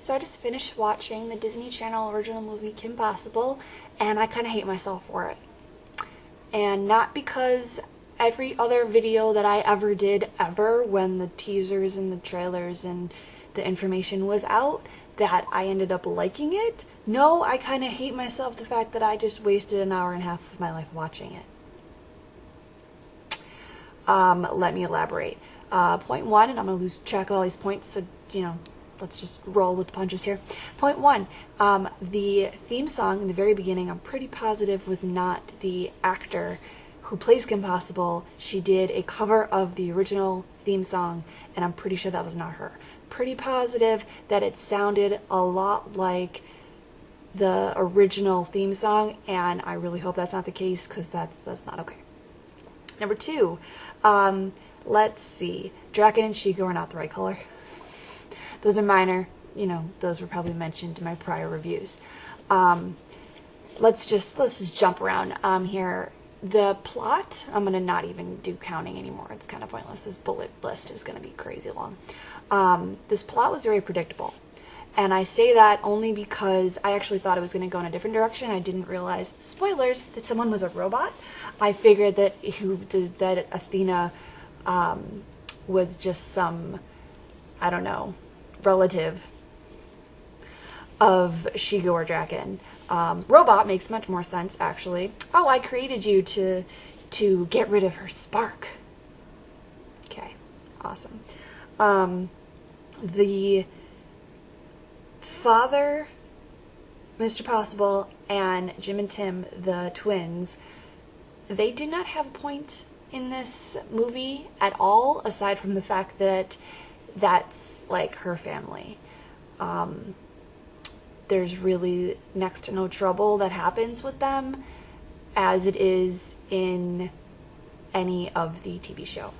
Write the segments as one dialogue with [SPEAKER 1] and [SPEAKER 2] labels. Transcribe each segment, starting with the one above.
[SPEAKER 1] So I just finished watching the Disney Channel original movie Kim Possible, and I kind of hate myself for it. And not because every other video that I ever did ever, when the teasers and the trailers and the information was out, that I ended up liking it. No, I kind of hate myself the fact that I just wasted an hour and a half of my life watching it. Let me elaborate. Point one, and I'm going to lose track of all these points, so, let's just roll with the punches here. Point one, the theme song in the very beginning, I'm pretty positive was not the actor who plays Kim Possible. She did a cover of the original theme song, and I'm pretty sure that was not her. Pretty positive that it sounded a lot like the original theme song, and I really hope that's not the case, because that's not okay. Number two, let's see. Draken and Shigo are not the right color. Those are minor. Those were probably mentioned in my prior reviews. Let's just jump around here. The plot, I'm going to not even do counting anymore. It's kind of pointless. This bullet list is going to be crazy long. This plot was very predictable. And I say that only because I actually thought it was going to go in a different direction. I didn't realize, spoilers, that someone was a robot. I figured that Athena was just some, I don't know, relative of Shigo or Draken. Robot makes much more sense, actually. Oh, I created you to get rid of her spark. Okay, awesome. The father, Mr. Possible, and Jim and Tim, the twins, they did not have a point in this movie at all, aside from the fact that that's like her family. There's really next to no trouble that happens with them as it is in any of the TV show.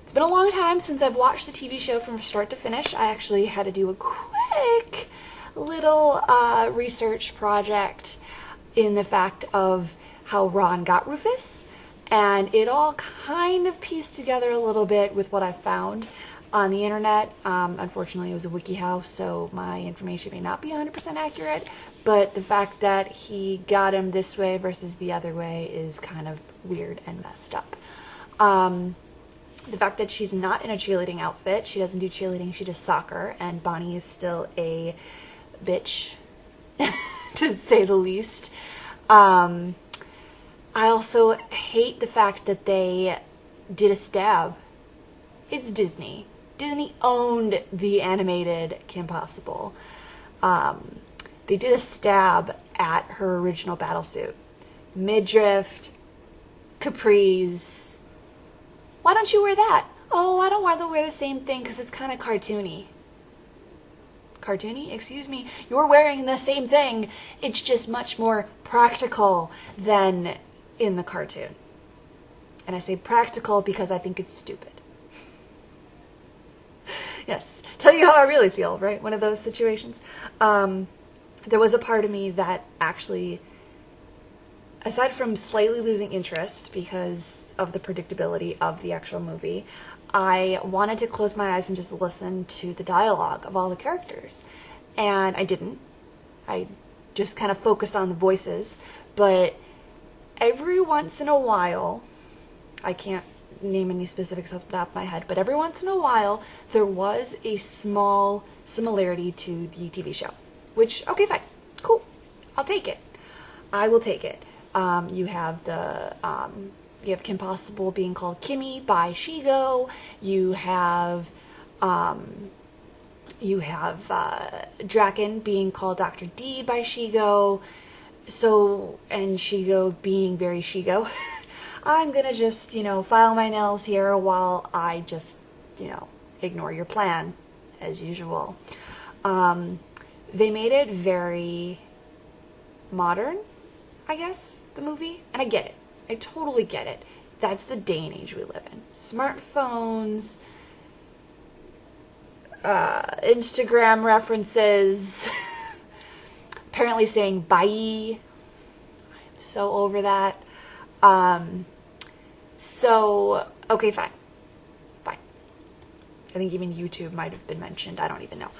[SPEAKER 1] It's been a long time since I've watched the TV show from start to finish. I actually had to do a quick little research project in the fact of how Ron got Rufus, and it all kind of pieced together a little bit with what I found on the internet. Unfortunately, it was a WikiHow, so my information may not be 100% accurate, but the fact that he got him this way versus the other way is kind of weird and messed up. The fact that she's not in a cheerleading outfit, she doesn't do cheerleading, she does soccer, and Bonnie is still a bitch, to say the least. I also hate the fact that they did a stab. It's Disney. Disney owned the animated Kim Possible. They did a stab at her original battlesuit. Midriff, capris. Why don't you wear that? Oh, I don't want to wear the same thing because it's kind of cartoony. Cartoony? Excuse me. You're wearing the same thing. It's just much more practical than in the cartoon. And I say practical because I think it's stupid. Yes, tell you how I really feel, right? One of those situations. There was a part of me that actually, aside from slightly losing interest because of the predictability of the actual movie, I wanted to close my eyes and just listen to the dialogue of all the characters. And I didn't. I just kind of focused on the voices. But every once in a while, I can't name any specifics off the top of my head, but every once in a while, there was a small similarity to the TV show. Which, okay, fine. Cool. I'll take it. I will take it. You have Kim Possible being called Kimmy by Shigo. You have Draken being called Dr. D by Shigo. So, and Shigo being very Shigo. I'm gonna just, file my nails here while I just, ignore your plan, as usual. They made it very modern, I guess, the movie, and I get it. I totally get it. That's the day and age we live in. Smartphones, Instagram references, apparently saying bye. I'm so over that. So, okay, fine. I think even YouTube might have been mentioned. I don't even know.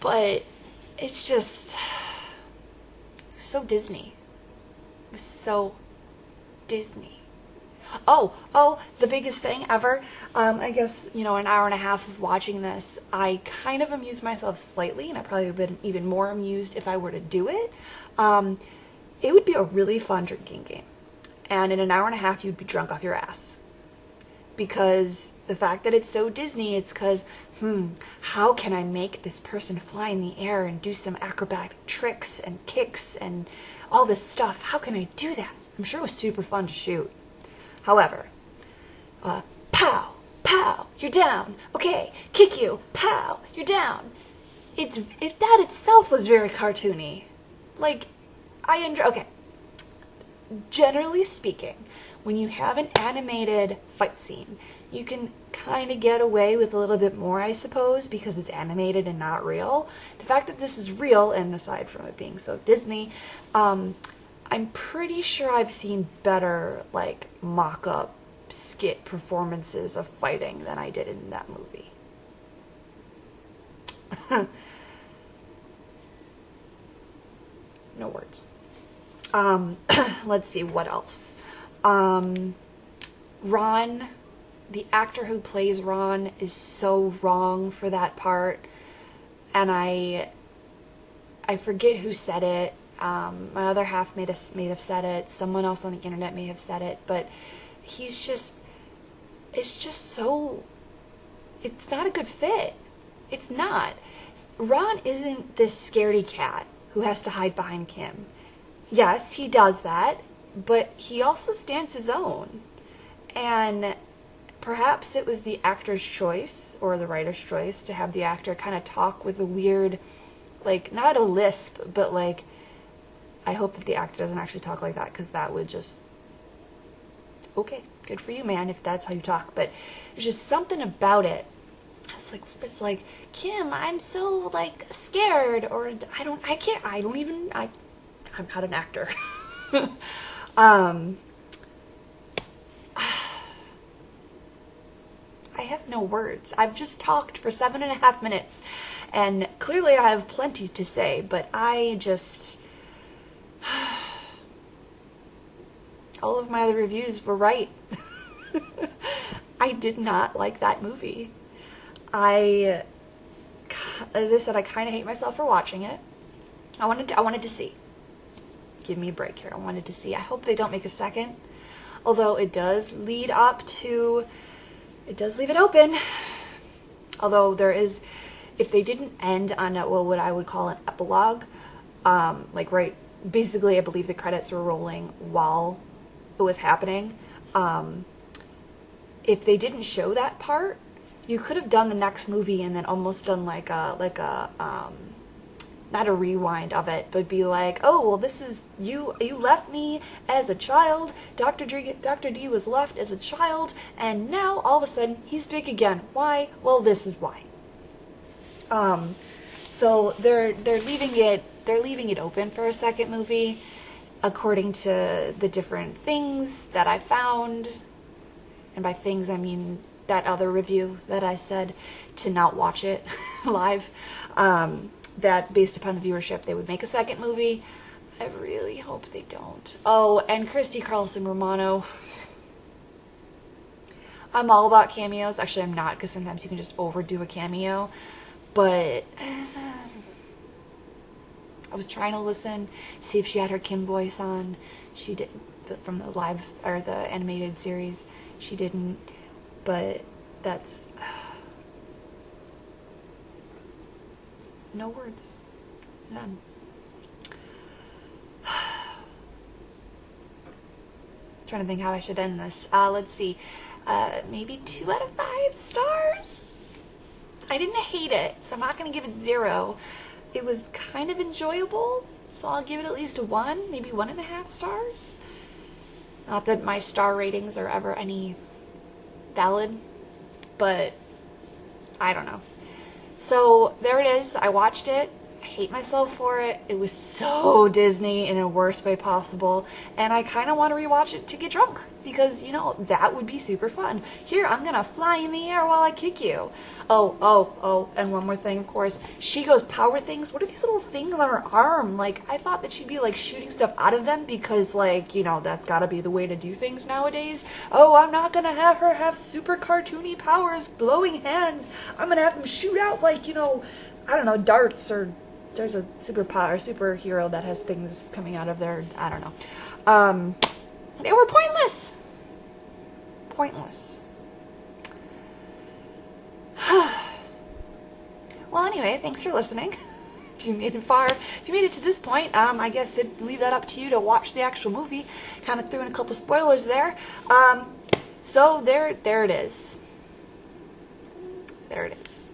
[SPEAKER 1] But it's just so Disney. It was so Disney. Oh, the biggest thing ever. I guess, an hour and a half of watching this, I kind of amused myself slightly, and I probably would have been even more amused if I were to do it. It would be a really fun drinking game. And in an hour and a half, you'd be drunk off your ass. Because the fact that it's so Disney, it's because, how can I make this person fly in the air and do some acrobatic tricks and kicks and all this stuff? How can I do that? I'm sure it was super fun to shoot. However, pow, pow, you're down. Okay, kick you, pow, you're down. That itself was very cartoony. Like, okay. Generally speaking, when you have an animated fight scene, you can kind of get away with a little bit more, I suppose, because it's animated and not real. The fact that this is real, and aside from it being so Disney, I'm pretty sure I've seen better, like, mock-up skit performances of fighting than I did in that movie. No words. Let's see, what else? Ron, the actor who plays Ron, is so wrong for that part. And I forget who said it. My other half may have said it. Someone else on the internet may have said it. But it's just so, it's not a good fit. It's not. Ron isn't this scaredy cat who has to hide behind Kim. Yes, he does that, but he also stands his own. And perhaps it was the actor's choice, or the writer's choice, to have the actor kind of talk with a weird, like, not a lisp, but like, I hope that the actor doesn't actually talk like that, because that would just, okay, good for you, man, if that's how you talk. But there's just something about it. It's like, Kim, I'm so, like, scared, or I'm not an actor. I have no words. I've just talked for 7.5 minutes, and clearly I have plenty to say, but I just... all of my other reviews were right. I did not like that movie. As I said, I kind of hate myself for watching it. I wanted to see. Give me a break here. I wanted to see. I hope they don't make a second. Although it does lead up to... It does leave it open. Although there is... If they didn't end on what I would call an epilogue, like right... Basically, I believe the credits were rolling while it was happening. If they didn't show that part, you could have done the next movie and then almost done like a not a rewind of it, but be like, oh, well, this is, you left me as a child, Dr. D was left as a child, and now, all of a sudden, he's big again. Why? Well, this is why. So they're leaving it open for a second movie, according to the different things that I found, and by things I mean that other review that I said to not watch it live, that based upon the viewership they would make a second movie. I really hope they don't. Oh, and Christy Carlson Romano. I'm all about cameos. Actually, I'm not, because sometimes you can just overdo a cameo. But I was trying to listen, see if she had her Kim voice on. She didn't, from the live, or the animated series. She didn't, but that's... no words. None. Trying to think how I should end this. Let's see. Maybe 2 out of 5 stars? I didn't hate it, so I'm not going to give it 0. It was kind of enjoyable, so I'll give it at least a 1, maybe 1.5 stars. Not that my star ratings are ever any valid, but I don't know. So there it is. I watched it. I hate myself for it. It was so Disney in a worst way possible, and I kind of want to rewatch it to get drunk, because, you know, that would be super fun. Here, I'm gonna fly in the air while I kick you. Oh, and one more thing, of course. She goes power things. What are these little things on her arm? Like, I thought that she'd be, like, shooting stuff out of them because, like, you know, that's gotta be the way to do things nowadays. Oh, I'm not gonna have her have super cartoony powers, glowing hands. I'm gonna have them shoot out, like, you know, I don't know, darts, or there's a superhero that has things coming out of their, I don't know. They were pointless. Pointless. Well, anyway, thanks for listening. If you made it far, if you made it to this point, I guess I'd leave that up to you to watch the actual movie. Kind of threw in a couple spoilers there. So there it is. There it is.